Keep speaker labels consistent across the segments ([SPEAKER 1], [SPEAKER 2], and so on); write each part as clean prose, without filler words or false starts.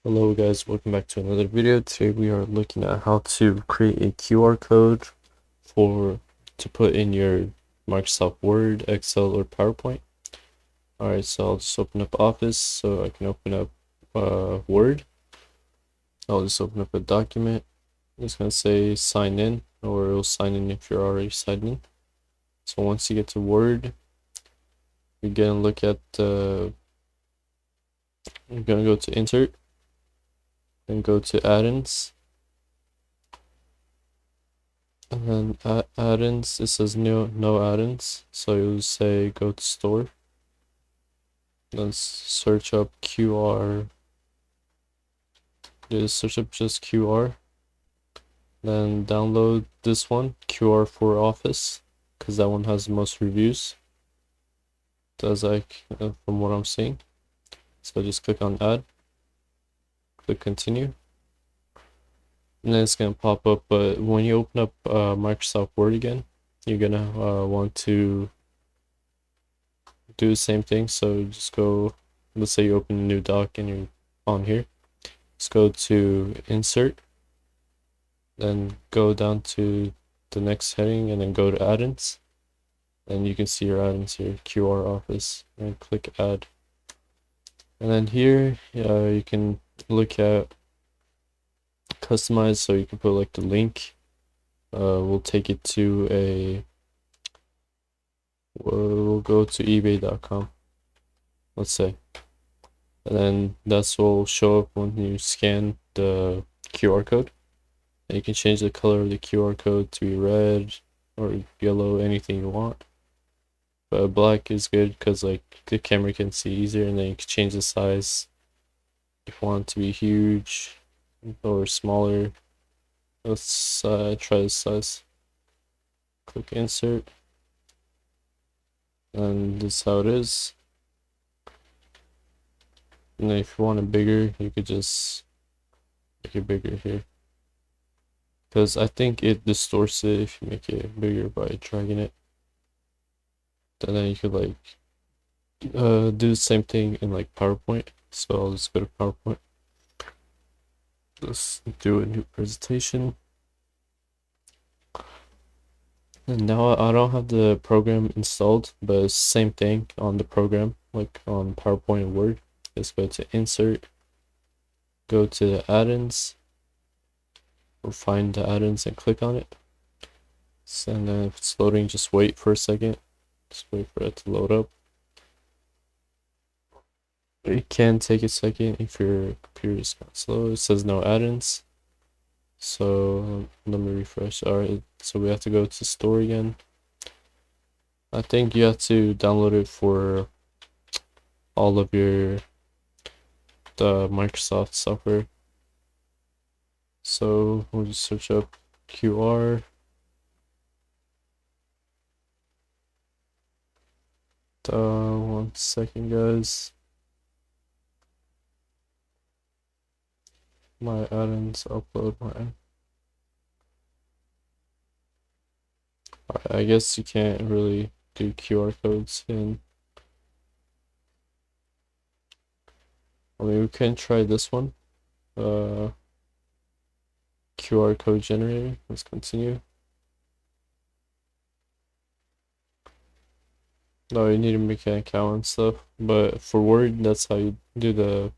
[SPEAKER 1] Hello guys, welcome back to another video. Today we are looking at how to create a QR code to put in your Microsoft Word, Excel, or PowerPoint. Alright, so I'll just open up Office so I can open up Word. I'll just open up a document. It's going to say sign in, or it'll sign in if you're already signed in. So once you get to Word, you're going to look at you're going to go to Insert, then go to Add-ins. And then add-ins, it says no add-ins, so you'll say go to store, then search up QR, just search up just QR, then download this one, QR for Office, because that one has the most reviews, does like from what I'm seeing. So just click on add, click continue, and then it's gonna pop up. But when you open up Microsoft Word again, you're gonna want to do the same thing. So just go, let's say you open a new doc and you're on here, just go to insert, then go down to the next heading and then go to add-ins, and you can see your add-ins here, QR Office, and click add. And then here you can look at customize, so you can put like the link, we'll take it to we'll go to ebay.com, let's say, and then that's what will show up when you scan the QR code. And you can change the color of the QR code to be red or yellow, anything you want, but black is good because like the camera can see easier. And then you can change the size if you want it to be huge or smaller. Let's try this size. Click insert, and this is how it is. And then if you want it bigger, you could just make it bigger here, because I think it distorts it if you make it bigger by dragging it. And then you could like do the same thing in like PowerPoint. So I'll just go to PowerPoint. Let's do a new presentation. And now I don't have the program installed, but it's the same thing on the program, like on PowerPoint and Word. Just go to insert, go to the add-ins, or find the add-ins and click on it. And then if it's loading, just wait for a second. Just wait for it to load up. It can take a second if your computer is not slow. It says no add-ins. So let me refresh. Alright, so we have to go to store again. I think you have to download it for all of the Microsoft software. So we'll just search up QR. One second, guys. My add-ins, upload my. Alright, I guess you can't really do QR codes in. I mean, we can try this one. QR code generator. Let's continue. No, you need to make an account and stuff. But for Word, that's how you do the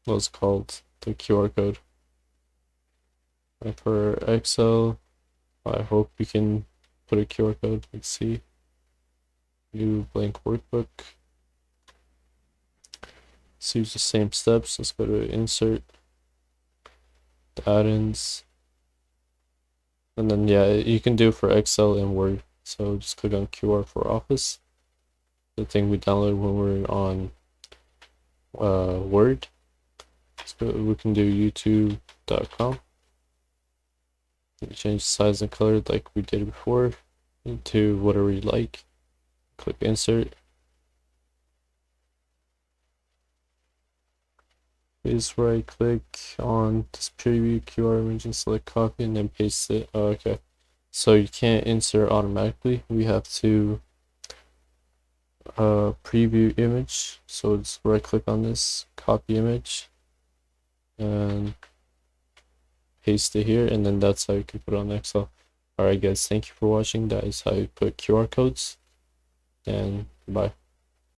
[SPEAKER 1] what's called the QR code. And for Excel, I hope you can put a QR code. Let's see. New blank workbook. Let's use the same steps. Let's go to insert, the add-ins, and then yeah, you can do for Excel and Word. So just click on QR for Office, the thing we downloaded when we're on Word. So we can do youtube.com. Change the size and color like we did before to whatever you like. Click insert. Please right click on this preview QR image and select copy and then paste it. Oh, okay. So you can't insert automatically. We have to preview image. So just right click on this, copy image, and paste it here, and then that's how you can put it on Excel. Alright guys, thank you for watching. That is how you put QR codes, and bye.